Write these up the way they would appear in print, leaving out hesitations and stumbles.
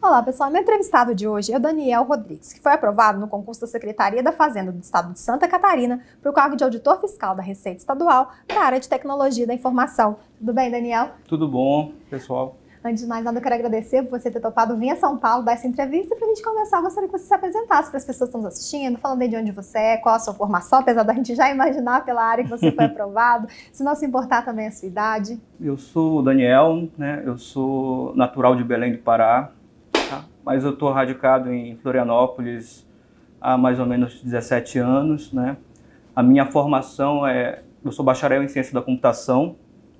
Olá, pessoal. Meu entrevistado de hoje é o Daniel Rodrigues, que foi aprovado no concurso da Secretaria da Fazenda do Estado de Santa Catarina para o cargo de auditor fiscal da Receita Estadual para a área de tecnologia da informação. Tudo bem, Daniel? Tudo bom, pessoal. Antes de mais nada, eu quero agradecer por você ter topado vir a São Paulo dar essa entrevista. Para a gente começar, eu gostaria que você se apresentasse para as pessoas que estão nos assistindo, falando aí de onde você é, qual a sua formação, apesar da gente já imaginar pela área que você foi aprovado, se não se importar também a sua idade. Eu sou o Daniel, né? Eu sou natural de Belém do Pará, tá? Mas eu estou radicado em Florianópolis há mais ou menos 17 anos, né? A minha formação eu sou bacharel em Ciência da Computação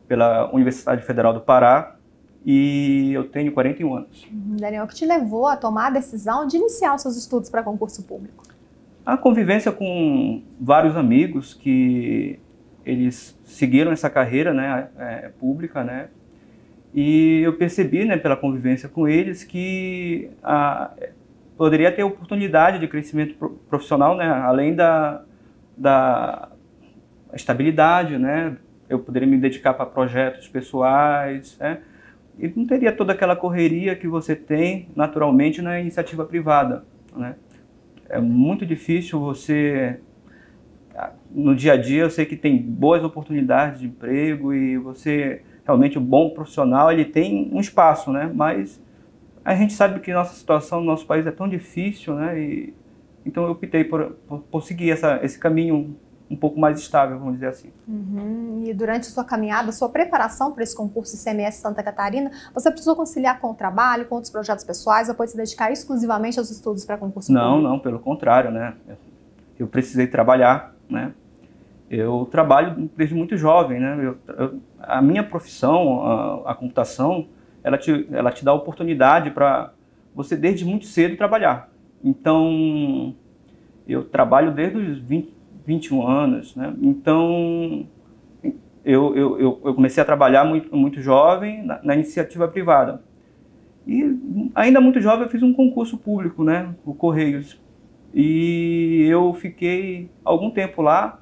pela Universidade Federal do Pará, e eu tenho 41 anos. Daniel, o que te levou a tomar a decisão de iniciar os seus estudos para concurso público? A convivência com vários amigos que eles seguiram essa carreira, né, pública, né, e eu percebi, né, pela convivência com eles que poderia ter oportunidade de crescimento profissional, né, além da estabilidade, né, eu poderia me dedicar para projetos pessoais, né, e não teria toda aquela correria que você tem naturalmente na iniciativa privada, né? É muito difícil você, no dia a dia, eu sei que tem boas oportunidades de emprego e você, realmente, um bom profissional, ele tem um espaço, né? Mas a gente sabe que nossa situação no nosso país é tão difícil, né? Então eu optei por seguir esse caminho um pouco mais estável, vamos dizer assim. E durante a sua caminhada, sua preparação para esse concurso ICMS Santa Catarina, você precisou conciliar com o trabalho, com outros projetos pessoais, ou pode se dedicar exclusivamente aos estudos para concurso público? Não, pelo contrário, né? Eu precisei trabalhar, né? Eu trabalho desde muito jovem, né? A minha profissão, a computação, ela te dá oportunidade para você desde muito cedo trabalhar. Então, eu trabalho desde os 21 anos, né? Então, eu comecei a trabalhar muito jovem na iniciativa privada. E ainda muito jovem eu fiz um concurso público, né? O Correios. E eu fiquei algum tempo lá,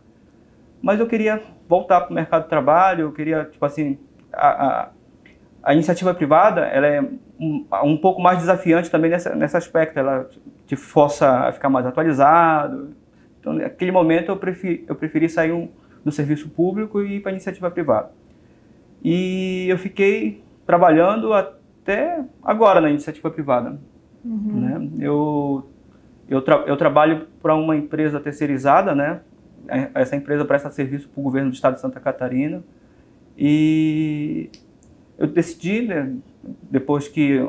mas eu queria voltar para o mercado de trabalho, eu queria, tipo assim, a iniciativa privada, ela é um pouco mais desafiante também nesse aspecto, ela te força a ficar mais atualizado. Então, naquele momento, eu preferi sair do serviço público e ir para a iniciativa privada. E eu fiquei trabalhando até agora na iniciativa privada. Né? Eu trabalho para uma empresa terceirizada, né? Essa empresa presta serviço para o governo do estado de Santa Catarina. E eu decidi, né, depois que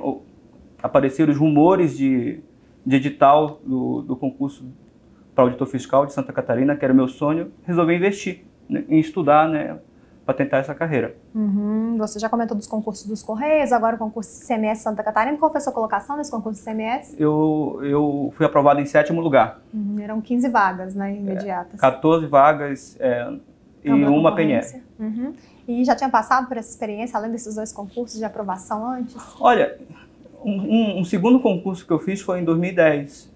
apareceram os rumores de edital do concurso para auditor fiscal de Santa Catarina, que era o meu sonho, resolvi investir, né, em estudar, né, para tentar essa carreira. Você já comentou dos concursos dos Correios, agora o concurso ICMS Santa Catarina. Qual foi a sua colocação nesse concurso ICMS? Eu fui aprovado em 7º lugar. Eram 15 vagas, né, imediatas. 14 vagas e uma PNE. E já tinha passado por essa experiência, além desses 2 concursos de aprovação antes? Olha, um segundo concurso que eu fiz foi em 2010.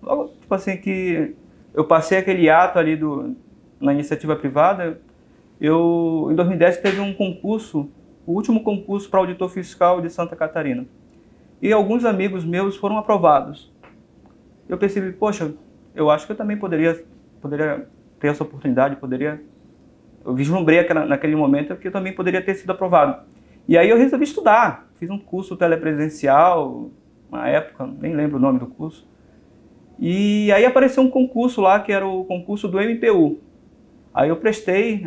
Logo, tipo assim, que eu passei aquele ato ali na iniciativa privada, em 2010 teve um concurso, o último concurso para auditor fiscal de Santa Catarina. E alguns amigos meus foram aprovados. Eu percebi, poxa, eu acho que eu também poderia ter essa oportunidade, eu vislumbrei naquele momento que eu também poderia ter sido aprovado. E aí eu resolvi estudar, fiz um curso telepresencial, na época, nem lembro o nome do curso. E aí apareceu um concurso lá, que era o concurso do MPU. Aí eu prestei,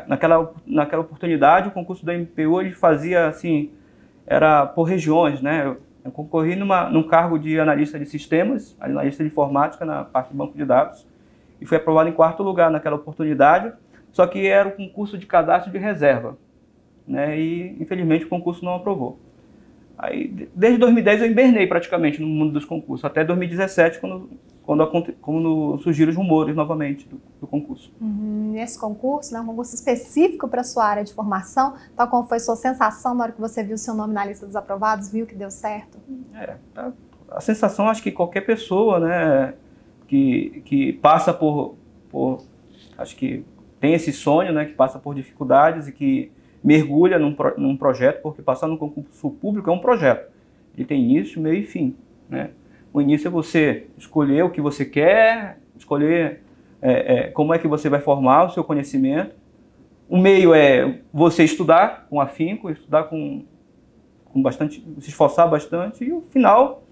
naquela oportunidade, o concurso do MPU, ele fazia assim, era por regiões, né? Eu concorri num cargo de analista de sistemas, analista de informática na parte de banco de dados, e fui aprovado em 4º lugar naquela oportunidade, só que era o concurso de cadastro de reserva, né? E infelizmente o concurso não aprovou. Aí, desde 2010 eu hibernei praticamente no mundo dos concursos, até 2017, quando surgiram os rumores novamente do concurso. Esse concurso, né, um concurso específico para a sua área de formação, tal como foi sua sensação na hora que você viu o seu nome na lista dos aprovados, viu que deu certo? A sensação, acho que qualquer pessoa, né, que passa acho que tem esse sonho, né, que passa por dificuldades e que mergulha num projeto, porque passar no concurso público é um projeto. Ele tem início, meio e fim, né? O início é você escolher o que você quer, escolher como é que você vai formar o seu conhecimento. O meio é você estudar com afinco, estudar com bastante, se esforçar bastante, e o final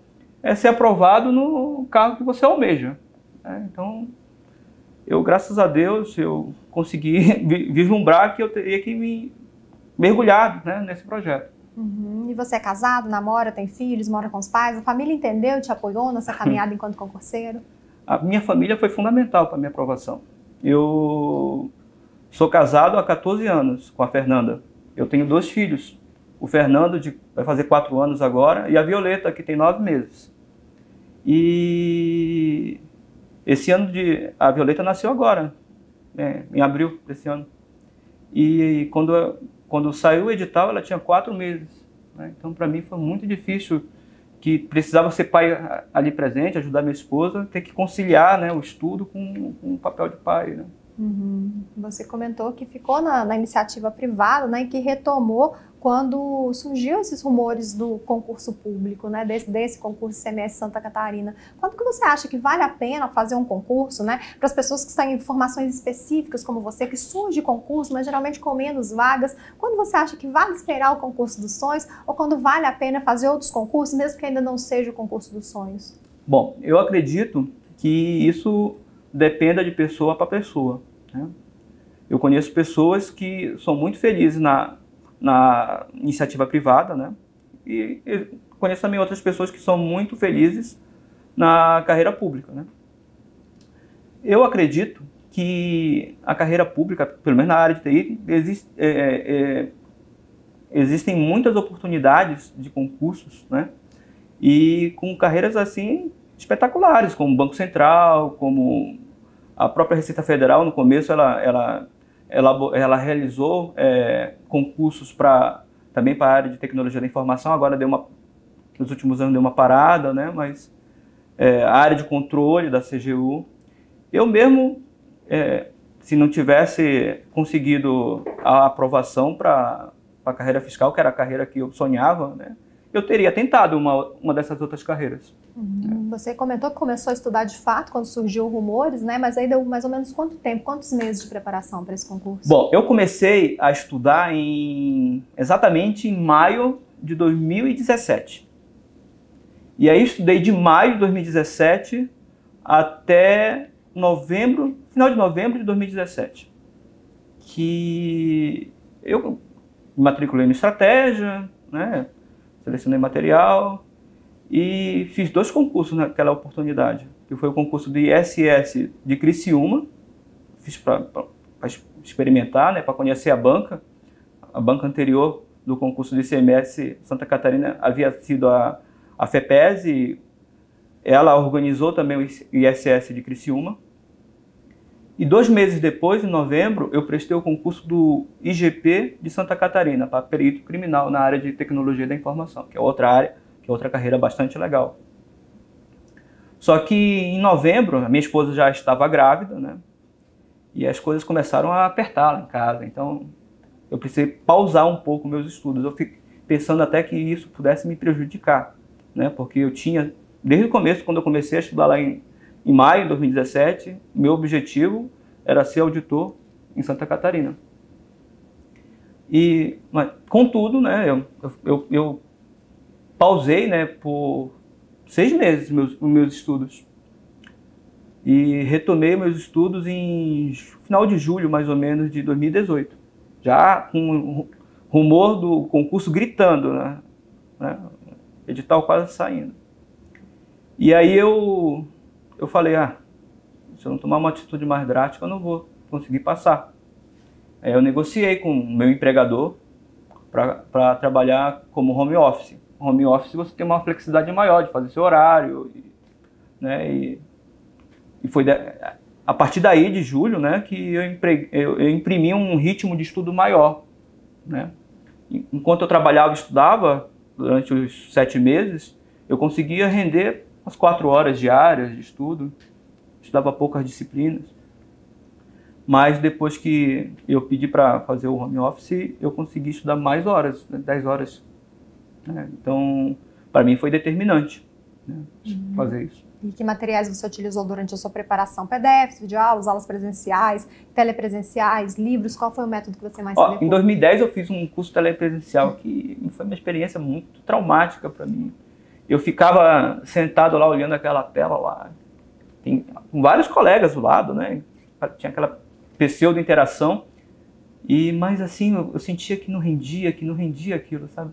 é ser aprovado no cargo que você almeja, né? Então, graças a Deus, eu consegui vislumbrar que eu teria que me mergulhar, né, nesse projeto. Uhum. E você é casado, namora, tem filhos, mora com os pais? A família entendeu, te apoiou nessa caminhada enquanto concurseiro? A minha família foi fundamental para a minha aprovação. Eu sou casado há 14 anos com a Fernanda. Eu tenho 2 filhos. O Fernando vai fazer 4 anos agora e a Violeta, que tem 9 meses. E esse ano a Violeta nasceu agora, em abril desse ano. E quando saiu o edital, ela tinha 4 meses, né? Então, para mim, foi muito difícil, que precisava ser pai ali presente, ajudar minha esposa, ter que conciliar, né, o estudo com o papel de pai, né? Uhum. Você comentou que ficou na iniciativa privada, né, e que retomou quando surgiu esses rumores do concurso público, né, desse concurso ICMS Santa Catarina. Quando que você acha que vale a pena fazer um concurso, né, para as pessoas que estão em formações específicas como você, que surge concurso, mas geralmente com menos vagas? Quando você acha que vale esperar o concurso dos sonhos ou quando vale a pena fazer outros concursos, mesmo que ainda não seja o concurso dos sonhos? Bom, eu acredito que isso dependa de pessoa para pessoa, né? Eu conheço pessoas que são muito felizes na iniciativa privada, né? E conheço também outras pessoas que são muito felizes na carreira pública, né? Eu acredito que a carreira pública, pelo menos na área de TI, existem muitas oportunidades de concursos, né? E com carreiras assim espetaculares, como o Banco Central, como a própria Receita Federal. No começo ela realizou concursos também para a área de tecnologia da informação. Agora nos últimos anos deu uma parada, né? Mas a área de controle da CGU, eu mesmo, se não tivesse conseguido a aprovação para a carreira fiscal, que era a carreira que eu sonhava, né, eu teria tentado uma dessas outras carreiras. Uhum. Você comentou que começou a estudar de fato quando surgiu rumores, né? Mas aí deu mais ou menos quanto tempo, quantos meses de preparação para esse concurso? Bom, eu comecei a estudar exatamente em maio de 2017. E aí estudei de maio de 2017 até final de novembro de 2017. Que eu me matriculei no Estratégia, né? Selecionei material e fiz 2 concursos naquela oportunidade, que foi o concurso de ISS de Criciúma, fiz para experimentar, né, para conhecer a banca anterior do concurso de ICMS Santa Catarina havia sido a FEPES, e ela organizou também o ISS de Criciúma. E 2 meses depois, em novembro, eu prestei o concurso do IGP de Santa Catarina, para perito criminal na área de tecnologia da informação, que é outra área, que é outra carreira bastante legal. Só que em novembro, a minha esposa já estava grávida, né? E as coisas começaram a apertar lá em casa. Então, eu precisei pausar um pouco meus estudos. Eu fiquei pensando até que isso pudesse me prejudicar, né? Porque eu tinha, desde o começo, quando eu comecei a estudar lá em maio de 2017, meu objetivo era ser auditor em Santa Catarina. Mas, contudo, né, eu pausei, né, por 6 meses os meus estudos. E retomei meus estudos em final de julho, mais ou menos, de 2018. Já com o rumor do concurso gritando, né? Edital quase saindo. E aí eu falei, se eu não tomar uma atitude mais drástica, eu não vou conseguir passar. Aí eu negociei com o meu empregador para trabalhar como home office. Home office você tem uma flexibilidade maior de fazer seu horário, né? E foi a partir daí, de julho, né, que eu imprimi um ritmo de estudo maior, né? Enquanto eu trabalhava e estudava, durante os 7 meses, eu conseguia render umas 4 horas diárias de estudo, estudava poucas disciplinas. Mas depois que eu pedi para fazer o home office, eu consegui estudar mais horas, né, 10 horas. Né? Então, para mim foi determinante, né, fazer isso. E que materiais você utilizou durante a sua preparação? PDFs, videoaulas, aulas presenciais, telepresenciais, livros? Qual foi o método que você mais se adequou? Em 2010 eu fiz um curso telepresencial que foi uma experiência muito traumática para mim. Eu ficava sentado lá olhando aquela tela lá, com vários colegas do lado, né? Tinha aquela pseudo-interação, mas assim, eu sentia que não rendia aquilo, sabe?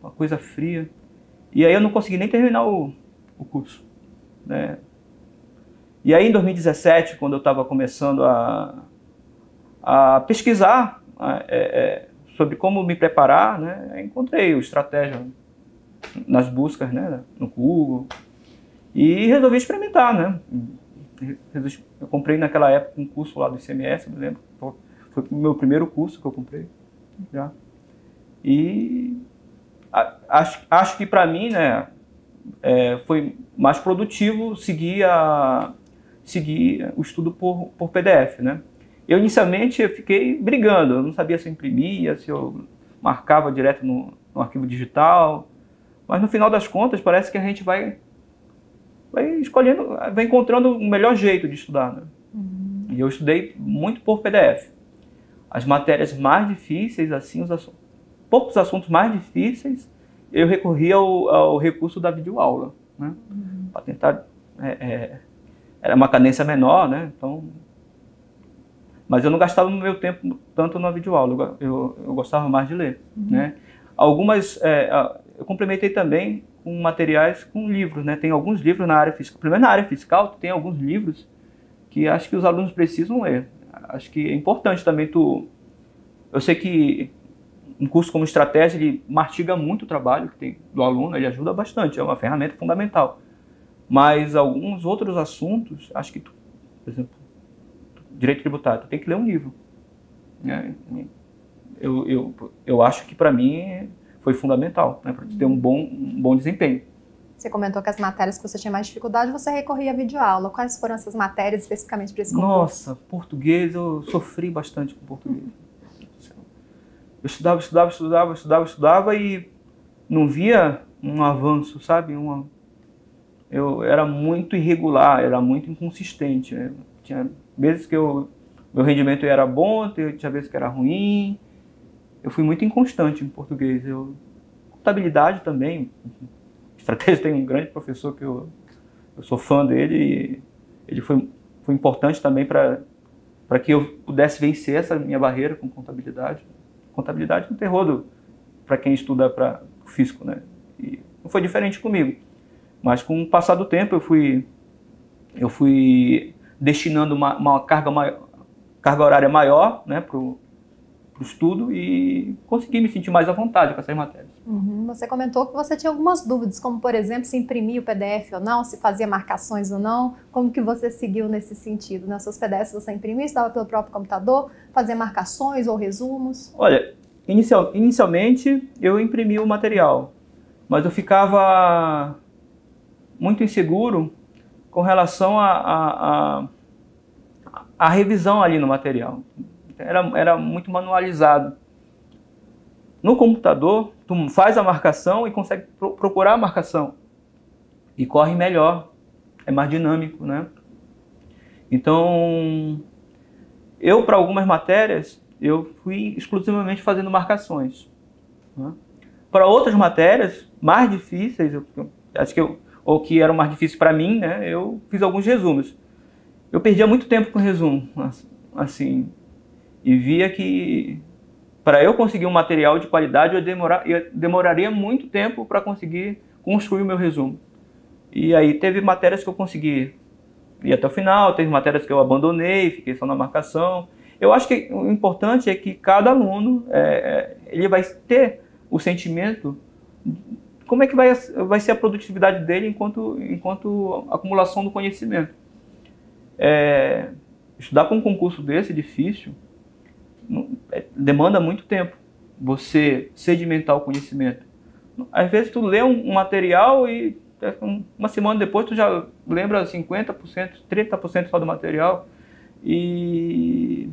Uma coisa fria. E aí eu não consegui nem terminar o curso, né? E aí em 2017, quando eu estava começando a pesquisar sobre como me preparar, né, encontrei o estratégia nas buscas, né, no Google, e resolvi experimentar, né? Eu comprei naquela época um curso lá do ICMS, me lembro, foi o meu primeiro curso que eu comprei, já. E acho que para mim, né, foi mais produtivo seguir o estudo por PDF, né? Eu inicialmente fiquei brigando, eu não sabia se eu imprimia, se eu marcava direto no arquivo digital, mas no final das contas parece que a gente vai escolhendo, vai encontrando o melhor jeito de estudar, né? E eu estudei muito por PDF. As matérias mais difíceis, assim, poucos assuntos mais difíceis, eu recorri ao recurso da videoaula, né? Para tentar... era uma cadência menor, né? Então, mas eu não gastava o meu tempo tanto na videoaula, eu gostava mais de ler, né? Eu complementei também com materiais, com livros, né? Tem alguns livros na área fiscal, pelo menos na área fiscal, tem alguns livros que acho que os alunos precisam ler. Acho que é importante também eu sei que um curso como estratégia, ele mastiga muito o trabalho que tem do aluno, ele ajuda bastante, é uma ferramenta fundamental. Mas alguns outros assuntos, acho que, por exemplo, direito tributário, tu tem que ler um livro, né? Eu acho que para mim foi fundamental, né, para ter um bom desempenho. Você comentou que as matérias que você tinha mais dificuldade, você recorria à videoaula. Quais foram essas matérias especificamente para esse concurso? Nossa, português, eu sofri bastante com português. Eu estudava e não via um avanço, sabe? Eu era muito irregular, era muito inconsistente, né? Tinha vezes que meu rendimento era bom, tinha vezes que era ruim. Eu fui muito inconstante em português. Contabilidade também. Estratégia, tem um grande professor que eu sou fã dele, e ele foi importante também para que eu pudesse vencer essa minha barreira com contabilidade. Contabilidade é um terror para quem estuda para o fisco, né? E não foi diferente comigo. Mas com o passar do tempo eu fui destinando uma carga horária maior, né, para o estudo, e consegui me sentir mais à vontade com essas matérias. Você comentou que você tinha algumas dúvidas, como por exemplo, se imprimia o PDF ou não, se fazia marcações ou não. Como que você seguiu nesse sentido? Nas suas PDFs você imprimia, estava pelo próprio computador, fazia marcações ou resumos? Olha, inicialmente eu imprimia o material, mas eu ficava muito inseguro com relação à revisão ali no material. Era muito manualizado. No computador, tu faz a marcação e consegue procurar a marcação. E corre melhor, é mais dinâmico, né? Então, para algumas matérias, eu fui exclusivamente fazendo marcações, né? Para outras matérias mais difíceis, acho que ou que eram mais difíceis para mim, né, eu fiz alguns resumos. Eu perdia muito tempo com resumo, assim, e via que para eu conseguir um material de qualidade eu demoraria muito tempo para conseguir construir o meu resumo. E aí teve matérias que eu consegui ir até o final, teve matérias que eu abandonei, fiquei só na marcação. Eu acho que o importante é que cada aluno ele vai ter o sentimento como é que vai ser a produtividade dele enquanto acumulação do conhecimento. Estudar para um concurso desse difícil demanda muito tempo. Você sedimentar o conhecimento. Às vezes tu lê um material e uma semana depois tu já lembra 50%, 30% só do material. E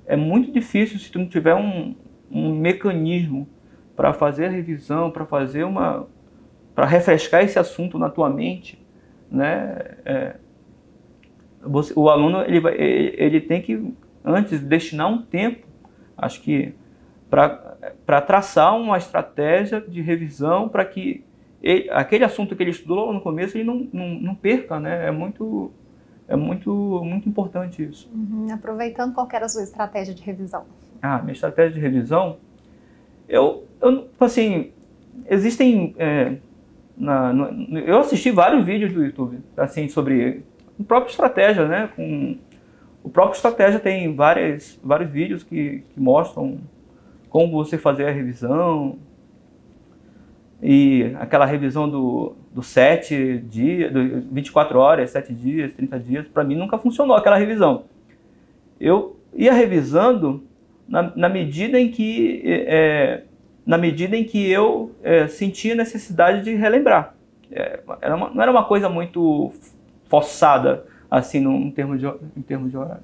é muito difícil se tu não tiver um mecanismo para fazer a revisão, para fazer refrescar esse assunto na tua mente, né? O aluno ele tem que antes destinar um tempo, acho que para traçar uma estratégia de revisão para que aquele assunto que ele estudou no começo ele não perca, né? É muito importante isso. Aproveitando, qual que era a sua estratégia de revisão? Minha estratégia de revisão, assim, existem, eu assisti vários vídeos do YouTube, assim, sobre a própria estratégia, né? O próprio estratégia tem vários vídeos que mostram como você fazer a revisão, e aquela revisão do 7 dias, 24 horas, 7 dias, 30 dias, para mim nunca funcionou aquela revisão. Eu ia revisando na medida em que eu sentia necessidade de relembrar. Não era uma coisa muito forçada, assim, em termos de horário.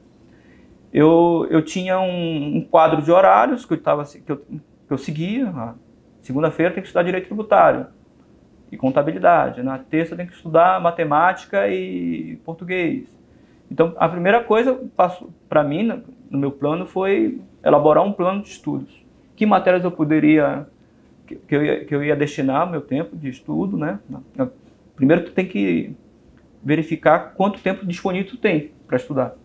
Eu tinha um quadro de horários que eu seguia. Segunda-feira tem que estudar direito tributário e contabilidade. Na terça tem que estudar matemática e português. Então, a primeira coisa para mim, no meu plano, foi elaborar um plano de estudos. Que matérias eu poderia, que eu ia destinar meu tempo de estudo, né? Primeiro, tu tem que verificar quanto tempo disponível tu tem para estudar.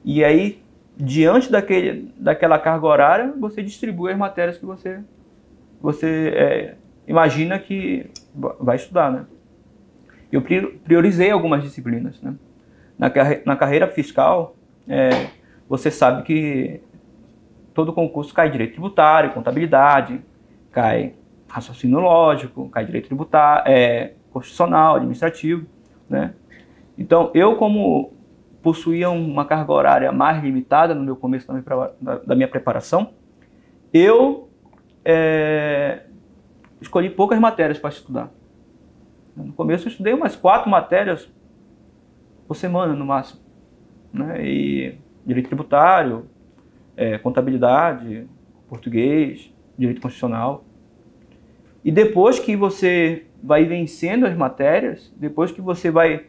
E aí, diante daquela carga horária, você distribui as matérias que você imagina que vai estudar, né? Eu priorizei algumas disciplinas, né? Na carreira fiscal, você sabe que todo concurso cai direito tributário, contabilidade, cai raciocínio lógico, cai direito tributário, constitucional, administrativo, né? Então, eu como possuía uma carga horária mais limitada no meu começo da minha preparação, eu escolhi poucas matérias para estudar. No começo eu estudei umas 4 matérias por semana, no máximo, né? E direito tributário, contabilidade, português, direito constitucional. E depois que você vai vencendo as matérias, depois que você vai...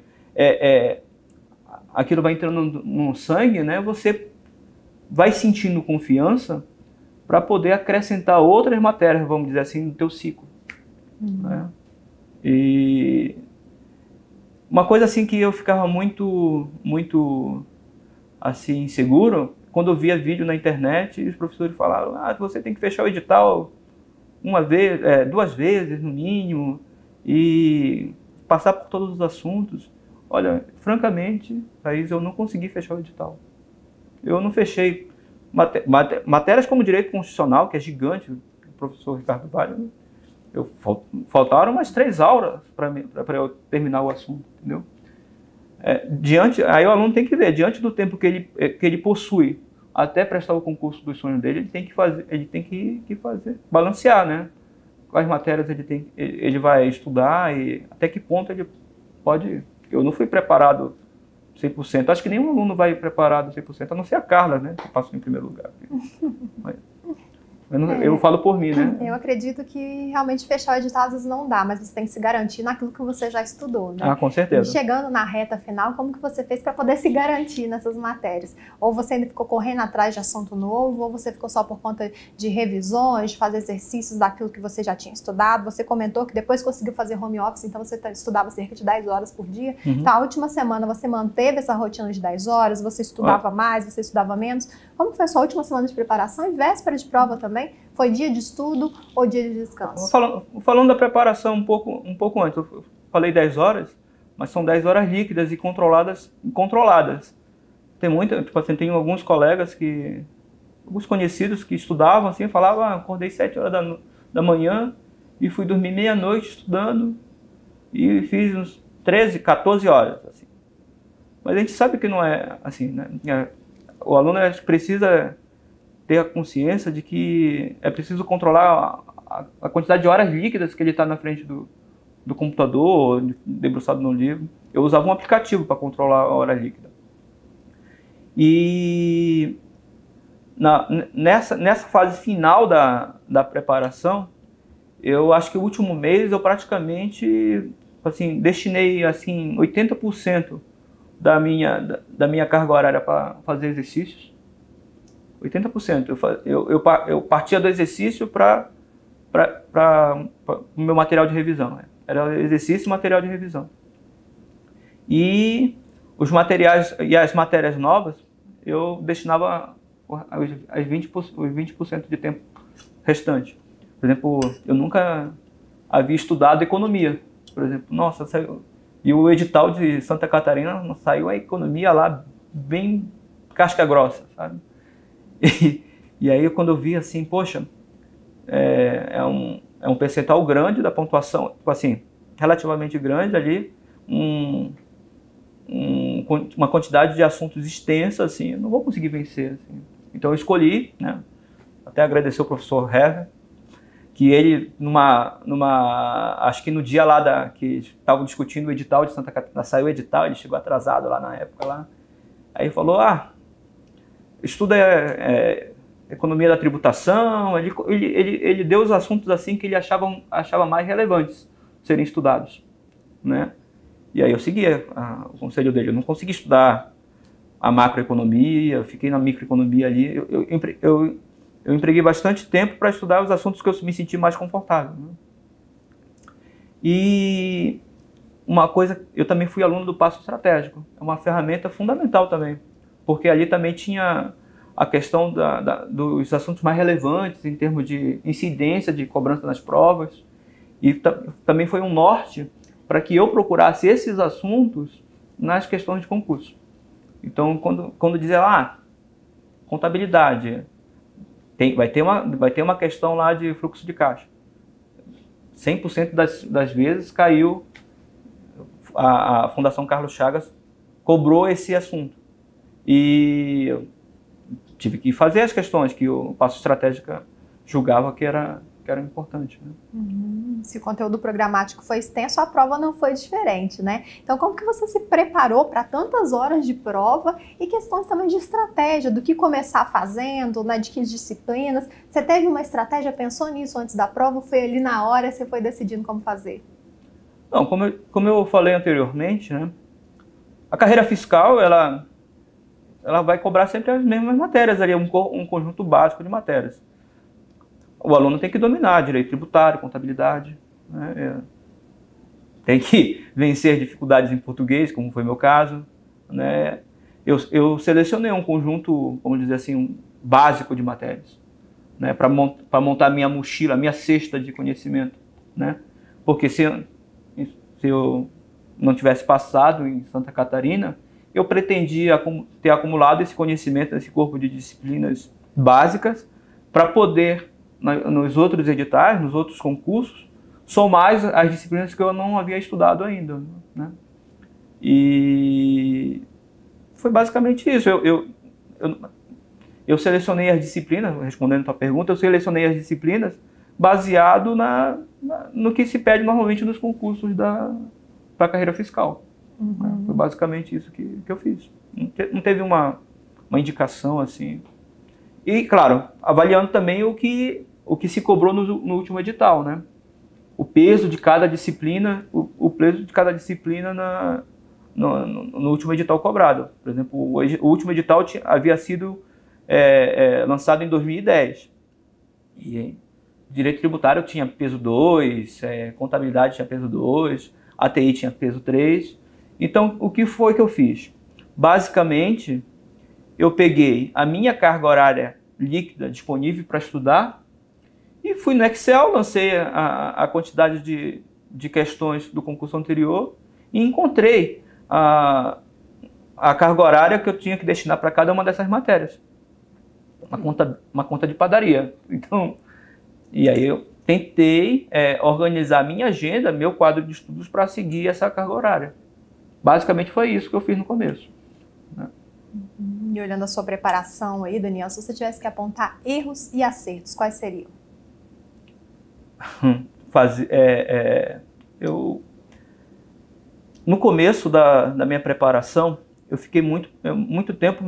aquilo vai entrando no sangue, né? Você vai sentindo confiança para poder acrescentar outras matérias, vamos dizer assim, no teu ciclo. Né? E uma coisa assim que eu ficava muito assim, inseguro, quando eu via vídeo na internet e os professores falaram, você tem que fechar o edital uma vez, 2 vezes no mínimo, e passar por todos os assuntos. Olha, francamente, Thaís, eu não consegui fechar o edital. Eu não fechei matérias como direito constitucional, que é gigante, o professor Ricardo Vale, faltaram umas 3 aulas para eu terminar o assunto, entendeu? Aí o aluno tem que ver, diante do tempo que ele possui até prestar o concurso dos sonhos dele, ele tem que fazer, balancear, né? Quais matérias ele vai estudar e até que ponto ele pode... Eu não fui preparado 100%, acho que nenhum aluno vai preparado 100%, a não ser a Carla, né, que passou em primeiro lugar. Eu falo por mim, né? Eu acredito que realmente fechar o edital às vezes não dá, mas você tem que se garantir naquilo que você já estudou, né? Com certeza. E chegando na reta final, como que você fez para poder se garantir nessas matérias? Ou você ainda ficou correndo atrás de assunto novo, ou você ficou só por conta de revisões, de fazer exercícios daquilo que você já tinha estudado? Você comentou que depois conseguiu fazer home office, então você estudava cerca de 10 horas por dia. Então, a última semana você manteve essa rotina de 10 horas, você estudava mais, você estudava menos. Como foi a sua última semana de preparação e véspera de prova também? Foi dia de estudo ou dia de descanso? Falando da preparação um pouco antes, eu falei 10 horas, mas são 10 horas líquidas e controladas. Tem alguns colegas alguns conhecidos que estudavam assim, falavam, acordei 7 horas da manhã e fui dormir meia-noite estudando e fiz uns 13, 14 horas. Assim. Mas a gente sabe que não é assim, né? O aluno precisa ter a consciência de que é preciso controlar a quantidade de horas líquidas que ele está na frente do computador, debruçado no livro. Eu usava um aplicativo para controlar a hora líquida. E nessa fase final da preparação, eu acho que o último mês eu praticamente, assim, destinei, assim, 80% da minha carga horária para fazer exercícios. 80%. Eu partia do exercício para o meu material de revisão. Né? Era exercício e material de revisão. E os materiais e as matérias novas, eu destinava os 20% de tempo restante. Por exemplo, eu nunca havia estudado economia. Por exemplo, nossa, saiu, e o edital de Santa Catarina saiu a economia lá bem casca grossa, sabe? E aí quando eu vi assim, poxa, é um percentual grande da pontuação, tipo assim, relativamente grande ali, uma quantidade de assuntos extensa, assim, eu não vou conseguir vencer. Assim. Então eu escolhi, né, até agradecer o professor Hever, que ele, acho que no dia lá que estavam discutindo o edital de Santa Catarina, saiu o edital, ele chegou atrasado lá na época, lá, aí falou, estuda economia da tributação, ele deu os assuntos assim que ele achava mais relevantes serem estudados, né? E aí eu seguia o conselho dele, eu não consegui estudar a macroeconomia, eu fiquei na microeconomia ali, eu empreguei bastante tempo para estudar os assuntos que eu me senti mais confortável. Né? E uma coisa, eu também fui aluno do Passo Estratégico, é uma ferramenta fundamental também, porque ali também tinha a questão dos assuntos mais relevantes em termos de incidência de cobrança nas provas, e também foi um norte para que eu procurasse esses assuntos nas questões de concurso. Então, quando dizia, contabilidade, vai ter uma questão lá de fluxo de caixa. 100% das vezes caiu, a Fundação Carlos Chagas cobrou esse assunto. E eu tive que fazer as questões que o Passo Estratégica julgava que era importante. Né? Se o conteúdo programático foi extenso, a prova não foi diferente, né? Então, como que você se preparou para tantas horas de prova e questões também de estratégia, do que começar fazendo, né, de que disciplinas? Você teve uma estratégia, pensou nisso antes da prova, ou foi ali na hora você foi decidindo como fazer? Não, como eu falei anteriormente, né, a carreira fiscal, ela vai cobrar sempre as mesmas matérias, ali, um conjunto básico de matérias. O aluno tem que dominar direito tributário, contabilidade, né? Tem que vencer dificuldades em português, como foi meu caso. Né? Eu selecionei um conjunto, vamos dizer assim, básico de matérias, né? Para montar minha mochila, minha cesta de conhecimento. Né? Porque se eu não tivesse passado em Santa Catarina, eu pretendia ter acumulado esse conhecimento, esse corpo de disciplinas básicas, para poder, nos outros editais, nos outros concursos, somar as disciplinas que eu não havia estudado ainda. Né? E foi basicamente isso. Eu selecionei as disciplinas, respondendo a tua pergunta, eu selecionei as disciplinas baseado no que se pede normalmente nos concursos para a carreira fiscal. Né? Foi basicamente isso que eu fiz. Não teve uma indicação assim. E, claro, avaliando também o que se cobrou no último edital, né? O peso de cada disciplina, o peso de cada disciplina no último edital cobrado. Por exemplo, o último edital havia sido lançado em 2010. E direito tributário tinha peso 2, contabilidade tinha peso 2, ATI tinha peso 3. Então, o que foi que eu fiz? Basicamente, eu peguei a minha carga horária líquida disponível para estudar e fui no Excel, lancei a quantidade de questões do concurso anterior e encontrei a carga horária que eu tinha que destinar para cada uma dessas matérias. Uma conta de padaria. Então, e aí eu tentei organizar minha agenda, meu quadro de estudos para seguir essa carga horária. Basicamente foi isso que eu fiz no começo. Né? E olhando a sua preparação aí, Daniel, se você tivesse que apontar erros e acertos, quais seriam? No começo da minha preparação, eu fiquei muito tempo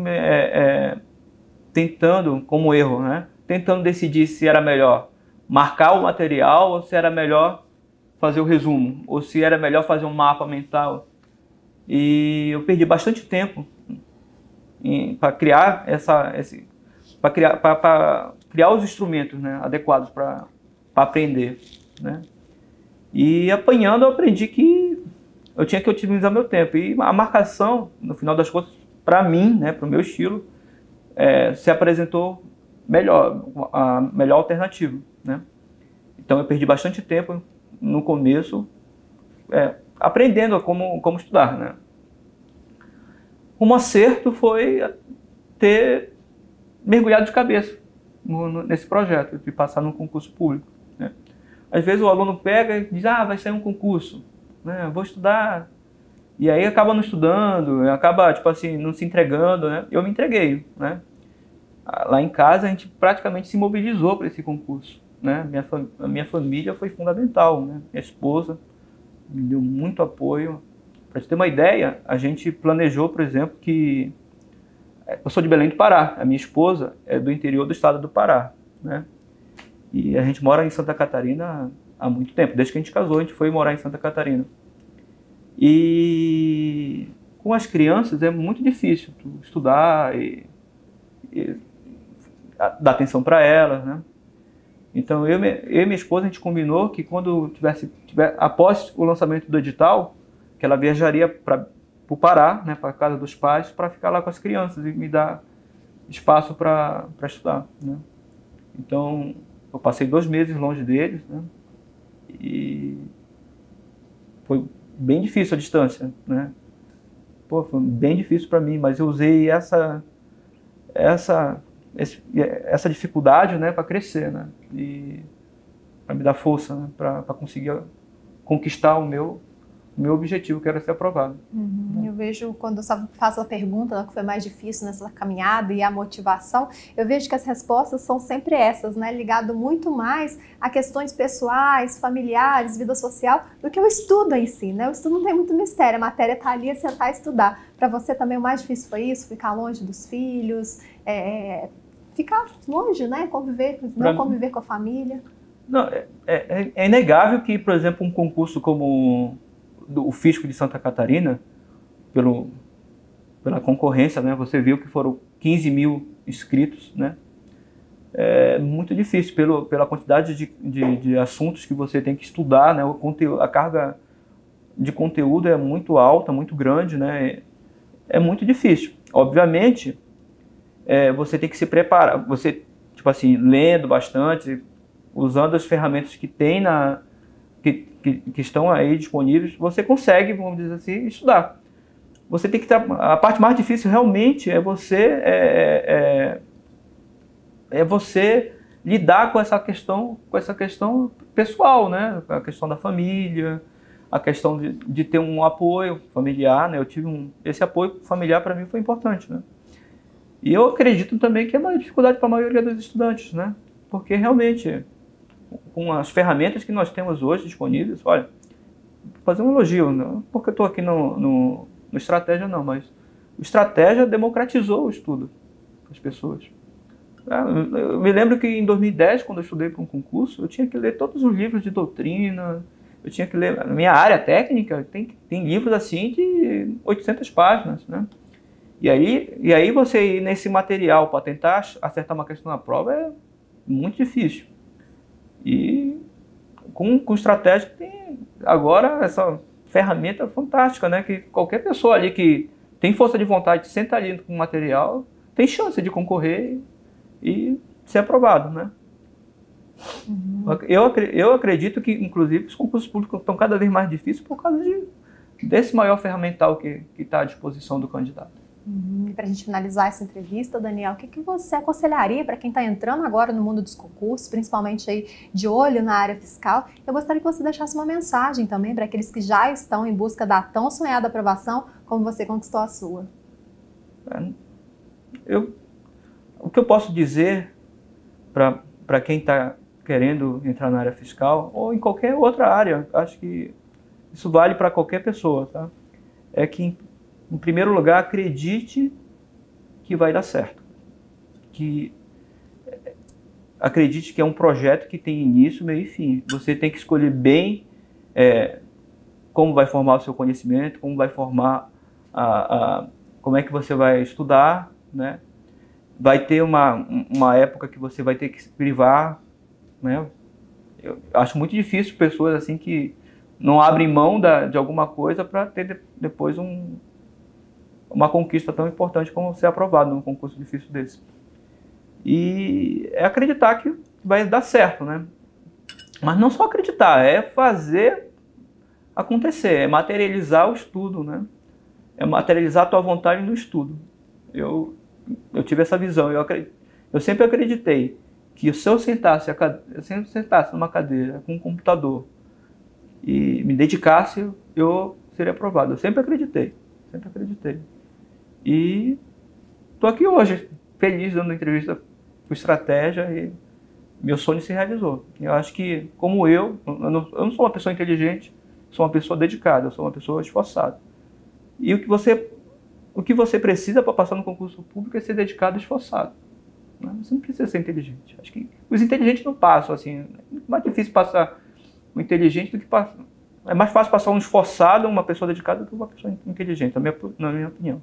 tentando, como erro, né? Tentando decidir se era melhor marcar o material ou se era melhor fazer o resumo, ou se era melhor fazer um mapa mental. E eu perdi bastante tempo para criar para criar os instrumentos, né, adequados para aprender, né? E apanhando eu aprendi que eu tinha que otimizar meu tempo. E a marcação, no final das contas, para mim, né, para o meu estilo, se apresentou a melhor alternativa, né? Então eu perdi bastante tempo no começo aprendendo como estudar, né? Um acerto foi ter mergulhado de cabeça nesse projeto, de passar num concurso público, né? Às vezes o aluno pega e diz, vai sair um concurso, né? Vou estudar. E aí acaba não estudando, acaba, tipo assim, não se entregando, né? Eu me entreguei, né? Lá em casa a gente praticamente se mobilizou para esse concurso, né? A minha família foi fundamental, né? Minha esposa me deu muito apoio. Para te ter uma ideia, a gente planejou, por exemplo, que eu sou de Belém do Pará, a minha esposa é do interior do estado do Pará, né? E a gente mora em Santa Catarina há muito tempo, desde que a gente casou, a gente foi morar em Santa Catarina. E com as crianças é muito difícil estudar e dar atenção para elas, né? Então eu e minha esposa, a gente combinou que quando após o lançamento do edital, que ela viajaria para o Pará, né, para a casa dos pais, para ficar lá com as crianças e me dar espaço para estudar, né? Então eu passei 2 meses longe deles, né? E foi bem difícil a distância, né? Pô, foi bem difícil para mim, mas eu usei essa dificuldade, né, para crescer, né? E para me dar força, né, para conseguir conquistar o meu objetivo, que era ser aprovado. Eu vejo, quando eu faço a pergunta, que foi mais difícil nessa caminhada e a motivação, eu vejo que as respostas são sempre essas, né? Ligado muito mais a questões pessoais, familiares, vida social, do que o estudo em si, né? O estudo não tem muito mistério, a matéria está ali, é sentar e estudar. Para você também o mais difícil foi isso? Ficar longe dos filhos, ficar longe, né? Não conviver com a família? Não, é inegável que, por exemplo, um concurso como o Fisco de Santa Catarina, pela concorrência, né? Você viu que foram 15 mil inscritos, né? É muito difícil pela quantidade de assuntos que você tem que estudar, né? A carga de conteúdo é muito alta, muito grande, né? É muito difícil. Obviamente, você tem que se preparar, você, tipo assim, lendo bastante, usando as ferramentas que tem que estão aí disponíveis, você consegue, vamos dizer assim, estudar. Você tem que a parte mais difícil realmente é você lidar com essa questão pessoal, né? A questão da família, a questão de ter um apoio familiar, né? Eu tive esse apoio familiar, para mim foi importante, né? E eu acredito também que é uma dificuldade para a maioria dos estudantes, né? Porque realmente, com as ferramentas que nós temos hoje disponíveis, olha, vou fazer um elogio, não porque eu estou aqui no Estratégia não, mas o Estratégia democratizou o estudo para as pessoas. Eu me lembro que em 2010, quando eu estudei para um concurso, eu tinha que ler todos os livros de doutrina, eu tinha que ler, na minha área técnica, tem livros assim de 800 páginas, né? E aí você ir nesse material para tentar acertar uma questão na prova é muito difícil. E com estratégia tem agora essa ferramenta fantástica, né? Que qualquer pessoa ali que tem força de vontade, senta ali com o material, tem chance de concorrer e ser aprovado, né? Eu acredito que, inclusive, os concursos públicos estão cada vez mais difíceis por causa desse maior ferramental que está à disposição do candidato. E para a gente finalizar essa entrevista, Daniel, o que você aconselharia para quem está entrando agora no mundo dos concursos, principalmente aí de olho na área fiscal? Eu gostaria que você deixasse uma mensagem também para aqueles que já estão em busca da tão sonhada aprovação, como você conquistou a sua. O que eu posso dizer para quem está querendo entrar na área fiscal ou em qualquer outra área, acho que isso vale para qualquer pessoa, tá? É que, em primeiro lugar, acredite que vai dar certo. Que acredite que é um projeto que tem início, meio e fim. Você tem que escolher bem como vai formar o seu conhecimento, como vai formar como é que você vai estudar, né? Vai ter uma época que você vai ter que se privar, né? Eu acho muito difícil pessoas assim que não abrem mão de alguma coisa para ter depois uma conquista tão importante como ser aprovado num concurso difícil desse. E é acreditar que vai dar certo, né? Mas não só acreditar, é fazer acontecer, é materializar o estudo, né? É materializar a tua vontade no estudo. Eu tive essa visão, eu sempre acreditei que se eu sentasse numa cadeira com um computador e me dedicasse, eu seria aprovado. Eu sempre acreditei. E estou aqui hoje, feliz, dando entrevista com estratégia e meu sonho se realizou. Eu acho que, como eu não sou uma pessoa inteligente, sou uma pessoa dedicada, eu sou uma pessoa esforçada. E o que você precisa para passar no concurso público é ser dedicado e esforçado. Você não precisa ser inteligente. Acho que os inteligentes não passam, assim. É mais difícil passar um inteligente do que passar. É mais fácil passar um esforçado, uma pessoa dedicada, do que uma pessoa inteligente, na minha opinião.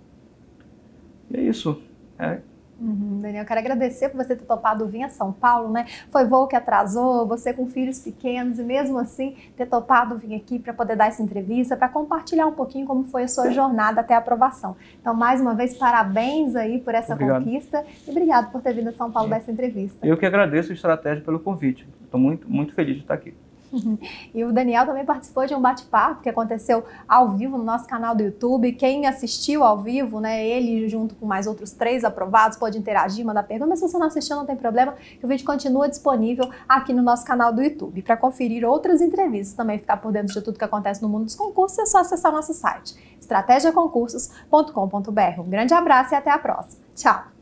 E é isso. Daniel, eu quero agradecer por você ter topado vir a São Paulo, né? Foi voo que atrasou, você com filhos pequenos e mesmo assim ter topado vir aqui para poder dar essa entrevista, para compartilhar um pouquinho como foi a sua jornada até a aprovação. Então, mais uma vez, parabéns aí por essa conquista e obrigado por ter vindo a São Paulo dar essa entrevista. Eu que agradeço a Estratégia pelo convite. Estou muito, muito feliz de estar aqui. E o Daniel também participou de um bate-papo que aconteceu ao vivo no nosso canal do YouTube. Quem assistiu ao vivo, né, ele junto com mais outros 3 aprovados, pode interagir, mandar perguntas, mas se você não assistiu, não tem problema, que o vídeo continua disponível aqui no nosso canal do YouTube. Para conferir outras entrevistas, também ficar por dentro de tudo que acontece no mundo dos concursos, é só acessar o nosso site, estrategiaconcursos.com.br. Um grande abraço e até a próxima. Tchau!